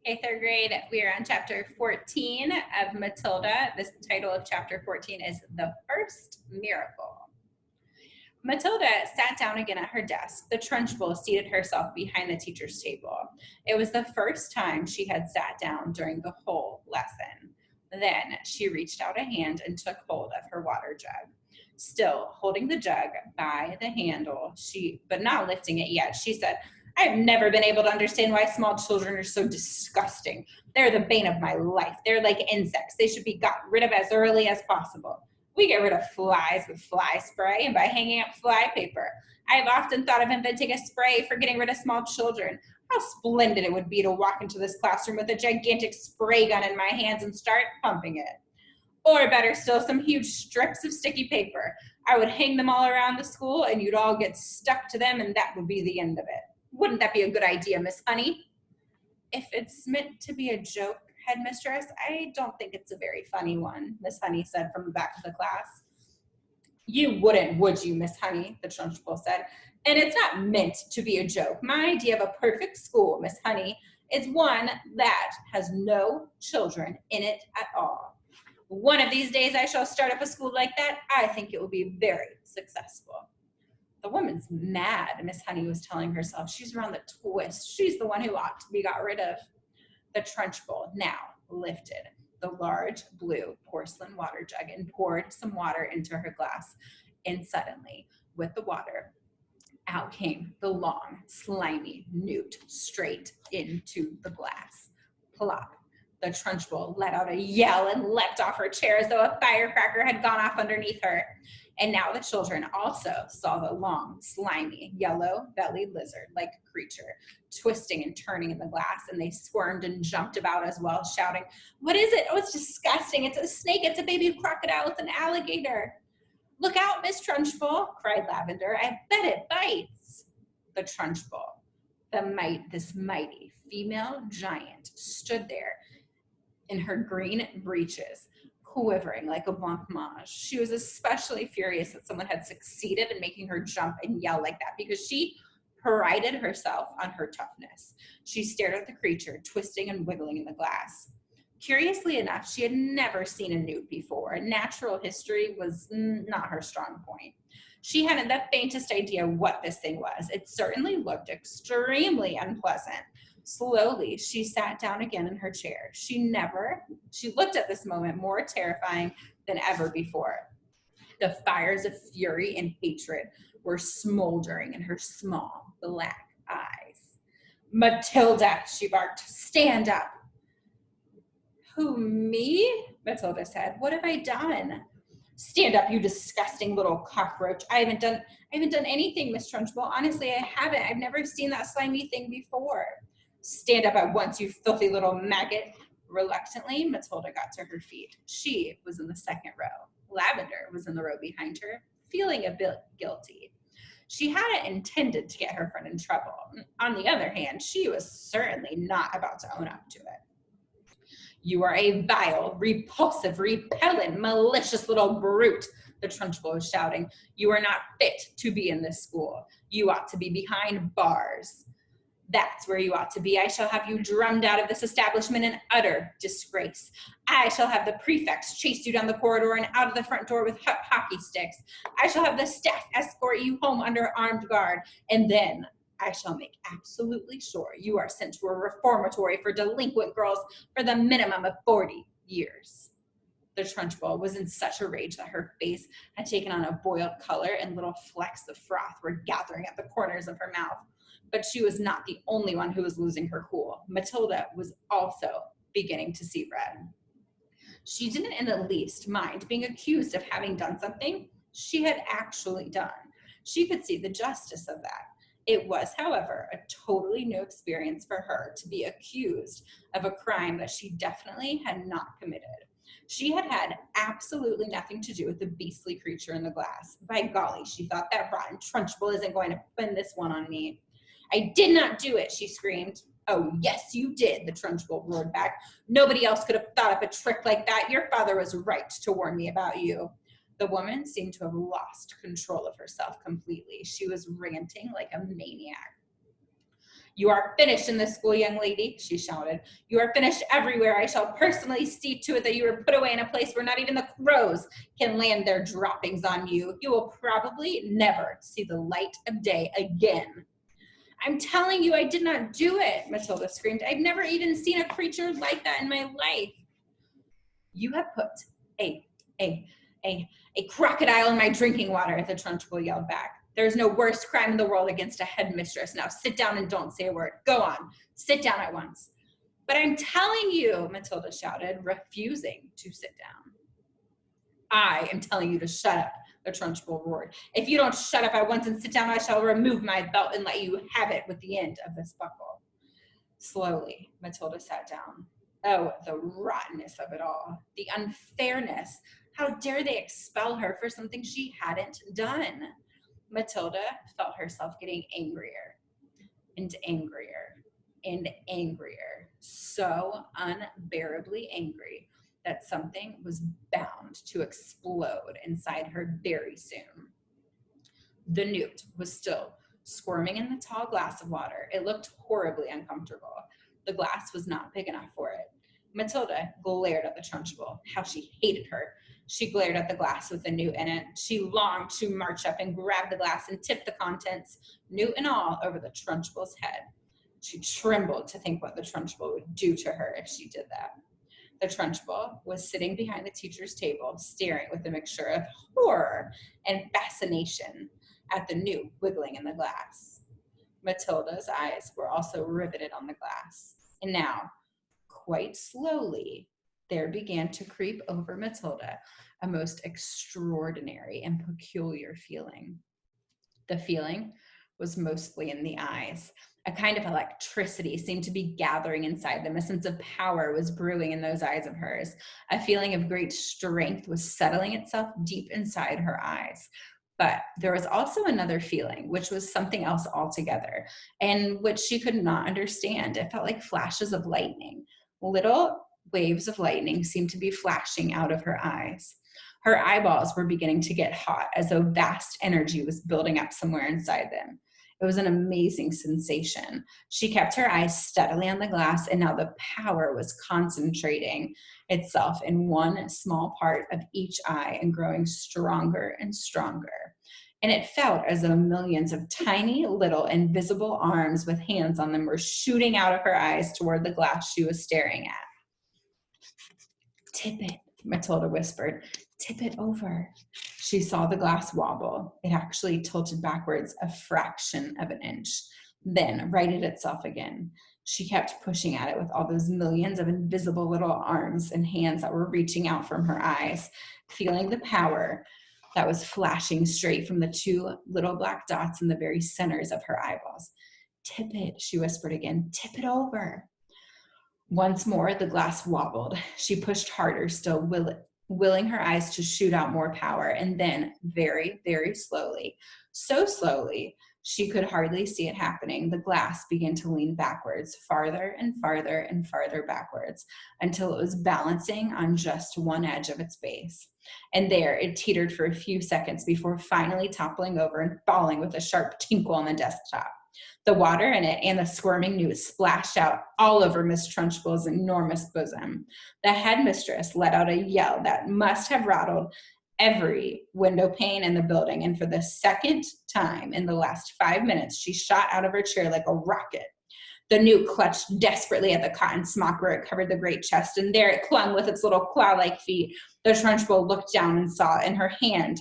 Okay, third grade, we are on chapter 14 of Matilda. The title of chapter 14 is The First Miracle. Matilda sat down again at her desk. The Trunchbull seated herself behind the teacher's table. It was the first time she had sat down during the whole lesson. Then she reached out a hand and took hold of her water jug. Still holding the jug by the handle, but not lifting it yet, she said, I've never been able to understand why small children are so disgusting. They're the bane of my life. They're like insects. They should be got rid of as early as possible. We get rid of flies with fly spray and by hanging up fly paper. I've often thought of inventing a spray for getting rid of small children. How splendid it would be to walk into this classroom with a gigantic spray gun in my hands and start pumping it. Or better still, some huge strips of sticky paper. I would hang them all around the school and you'd all get stuck to them and that would be the end of it. Wouldn't that be a good idea, Miss Honey? If it's meant to be a joke, headmistress, I don't think it's a very funny one, Miss Honey said from the back of the class. You wouldn't, would you, Miss Honey? The Trunchbull said. And it's not meant to be a joke. My idea of a perfect school, Miss Honey, is one that has no children in it at all. One of these days I shall start up a school like that. I think it will be very successful. The woman's mad, Miss Honey was telling herself. She's around the twist. She's the one who ought to be got rid of. The Trunchbull now lifted the large blue porcelain water jug and poured some water into her glass. And suddenly, with the water, out came the long, slimy newt straight into the glass. Plop. The Trunchbull let out a yell and leapt off her chair as though a firecracker had gone off underneath her. And now the children also saw the long, slimy, yellow-bellied lizard-like creature twisting and turning in the glass, and they squirmed and jumped about as well, shouting, What is it? Oh, it's disgusting. It's a snake. It's a baby crocodile. It's an alligator. Look out, Miss Trunchbull, cried Lavender. I bet it bites. The Trunchbull, this mighty female giant, stood there in her green breeches, quivering like a blancmange. She was especially furious that someone had succeeded in making her jump and yell like that because she prided herself on her toughness. She stared at the creature, twisting and wiggling in the glass. Curiously enough, she had never seen a newt before. Natural history was not her strong point. She hadn't the faintest idea what this thing was. It certainly looked extremely unpleasant. Slowly, she sat down again in her chair. She looked at this moment more terrifying than ever before. The fires of fury and hatred were smoldering in her small black eyes. Matilda, she barked, stand up. Who, me? Matilda said. What have I done? Stand up, you disgusting little cockroach. I haven't done anything, Miss Trunchbull. Honestly, I haven't. I've never seen that slimy thing before. Stand up at once, you filthy little maggot. Reluctantly, Matilda got to her feet. She was in the second row. Lavender was in the row behind her, feeling a bit guilty. She hadn't intended to get her friend in trouble. On the other hand, she was certainly not about to own up to it. You are a vile, repulsive, repellent, malicious little brute, the Trunchbull was shouting. You are not fit to be in this school. You ought to be behind bars. That's where you ought to be. I shall have you drummed out of this establishment in utter disgrace. I shall have the prefects chase you down the corridor and out of the front door with hockey sticks. I shall have the staff escort you home under armed guard. And then I shall make absolutely sure you are sent to a reformatory for delinquent girls for the minimum of 40 years. The Trunchbull was in such a rage that her face had taken on a boiled color and little flecks of froth were gathering at the corners of her mouth. But she was not the only one who was losing her cool. Matilda was also beginning to see red. She didn't in the least mind being accused of having done something she had actually done. She could see the justice of that. It was, however, a totally new experience for her to be accused of a crime that she definitely had not committed. She had had absolutely nothing to do with the beastly creature in the glass. By golly, she thought, that rotten Trunchbull isn't going to pin this one on me. I did not do it, she screamed. Oh, yes, you did, the Trunchbull roared back. Nobody else could have thought up a trick like that. Your father was right to warn me about you. The woman seemed to have lost control of herself completely. She was ranting like a maniac. You are finished in this school, young lady, she shouted. You are finished everywhere. I shall personally see to it that you are put away in a place where not even the crows can land their droppings on you. You will probably never see the light of day again. I'm telling you, I did not do it, Matilda screamed. I've never even seen a creature like that in my life. You have put a crocodile in my drinking water, the Trunchbull yelled back. There's no worse crime in the world against a headmistress. Now sit down and don't say a word. Go on, sit down at once. But I'm telling you, Matilda shouted, refusing to sit down. I am telling you to shut up, the Trunchbull roared. If you don't shut up at once and sit down, I shall remove my belt and let you have it with the end of this buckle. Slowly, Matilda sat down. Oh, the rottenness of it all, the unfairness. How dare they expel her for something she hadn't done? Matilda felt herself getting angrier and angrier and angrier, so unbearably angry that something was bound to explode inside her very soon. The newt was still squirming in the tall glass of water. It looked horribly uncomfortable. The glass was not big enough for it. Matilda glared at the Trunchbull. How she hated her. She glared at the glass with the newt in it. She longed to march up and grab the glass and tip the contents, newt and all, over the Trunchbull's head. She trembled to think what the Trunchbull would do to her if she did that. The Trunchbull was sitting behind the teacher's table, staring with a mixture of horror and fascination at the newt wiggling in the glass. Matilda's eyes were also riveted on the glass. And now, quite slowly, there began to creep over Matilda a most extraordinary and peculiar feeling. The feeling was mostly in the eyes. A kind of electricity seemed to be gathering inside them. A sense of power was brewing in those eyes of hers. A feeling of great strength was settling itself deep inside her eyes. But there was also another feeling, which was something else altogether, and which she could not understand. It felt like flashes of lightning. Little waves of lightning seemed to be flashing out of her eyes. Her eyeballs were beginning to get hot, as though vast energy was building up somewhere inside them. It was an amazing sensation. She kept her eyes steadily on the glass, and now the power was concentrating itself in one small part of each eye and growing stronger and stronger. And it felt as though millions of tiny, little, invisible arms with hands on them were shooting out of her eyes toward the glass she was staring at. Tip it, Matilda whispered. Tip it over. She saw the glass wobble. It actually tilted backwards a fraction of an inch, then righted itself again. She kept pushing at it with all those millions of invisible little arms and hands that were reaching out from her eyes, feeling the power that was flashing straight from the two little black dots in the very centers of her eyeballs. Tip it, she whispered again. Tip it over. Once more, the glass wobbled. She pushed harder, still willing her eyes to shoot out more power, and then, very, very slowly, so slowly, she could hardly see it happening, the glass began to lean backwards, farther and farther and farther backwards, until it was balancing on just one edge of its base. And there it teetered for a few seconds before finally toppling over and falling with a sharp tinkle on the desktop. The water in it and the squirming newt splashed out all over Miss Trunchbull's enormous bosom. The headmistress let out a yell that must have rattled every window pane in the building, and for the second time in the last 5 minutes, she shot out of her chair like a rocket. The newt clutched desperately at the cotton smock where it covered the great chest, and there it clung with its little claw-like feet. The Trunchbull looked down and saw it in her hand.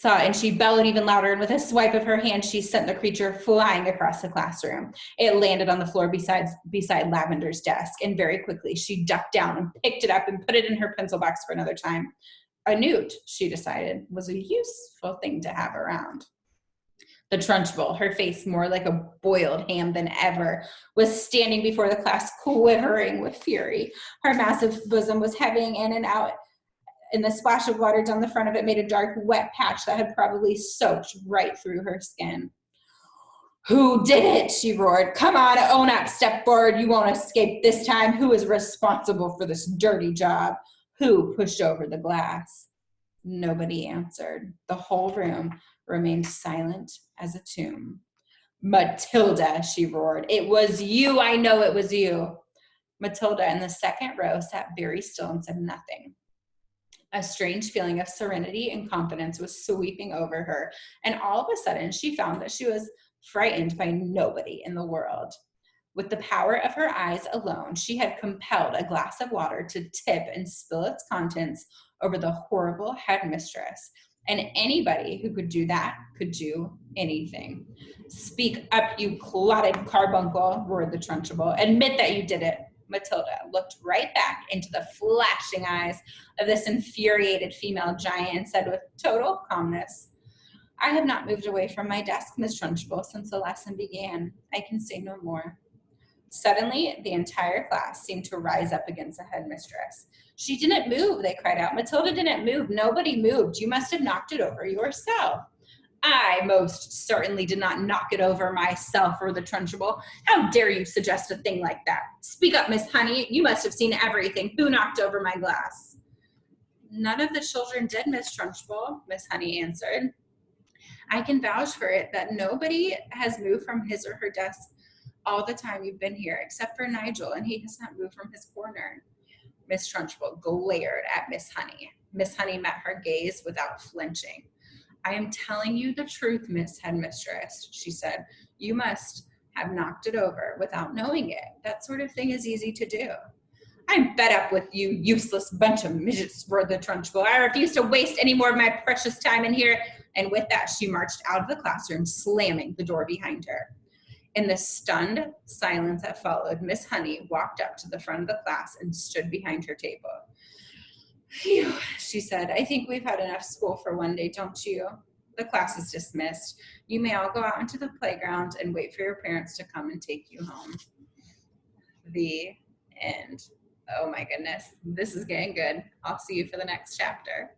And she bellowed even louder, and with a swipe of her hand, she sent the creature flying across the classroom. It landed on the floor beside Lavender's desk, and very quickly she ducked down and picked it up and put it in her pencil box for another time. A newt, she decided, was a useful thing to have around. The Trunchbull, her face more like a boiled ham than ever, was standing before the class, quivering with fury. Her massive bosom was heaving in and out, and the splash of water down the front of it made a dark, wet patch that had probably soaked right through her skin. Who did it? She roared. Come on, own up, step forward. You won't escape this time. Who is responsible for this dirty job? Who pushed over the glass? Nobody answered. The whole room remained silent as a tomb. Matilda, she roared. It was you. I know it was you. Matilda in the second row sat very still and said nothing. A strange feeling of serenity and confidence was sweeping over her, and all of a sudden she found that she was frightened by nobody in the world. With the power of her eyes alone, she had compelled a glass of water to tip and spill its contents over the horrible headmistress. And anybody who could do that could do anything. Speak up, you clotted carbuncle, roared the Trunchbull. Admit that you did it. Matilda looked right back into the flashing eyes of this infuriated female giant and said with total calmness, I have not moved away from my desk, Miss Trunchbull, since the lesson began. I can say no more. Suddenly, the entire class seemed to rise up against the headmistress. She didn't move, they cried out. Matilda didn't move. Nobody moved. You must have knocked it over yourself. I most certainly did not knock it over myself, roared the Trunchbull. How dare you suggest a thing like that? Speak up, Miss Honey. You must have seen everything. Who knocked over my glass? None of the children did, Miss Trunchbull, Miss Honey answered. I can vouch for it that nobody has moved from his or her desk all the time you've been here, except for Nigel, and he has not moved from his corner. Miss Trunchbull glared at Miss Honey. Miss Honey met her gaze without flinching. I am telling you the truth, Miss Headmistress, she said. You must have knocked it over without knowing it. That sort of thing is easy to do. I'm fed up with you useless bunch of midgets, roared the Trunchbull. I refuse to waste any more of my precious time in here. And with that, she marched out of the classroom, slamming the door behind her. In the stunned silence that followed, Miss Honey walked up to the front of the class and stood behind her table. Phew, she said, I think we've had enough school for one day, don't you? The class is dismissed. You may all go out into the playground and wait for your parents to come and take you home. The end. Oh my goodness, this is getting good. I'll see you for the next chapter.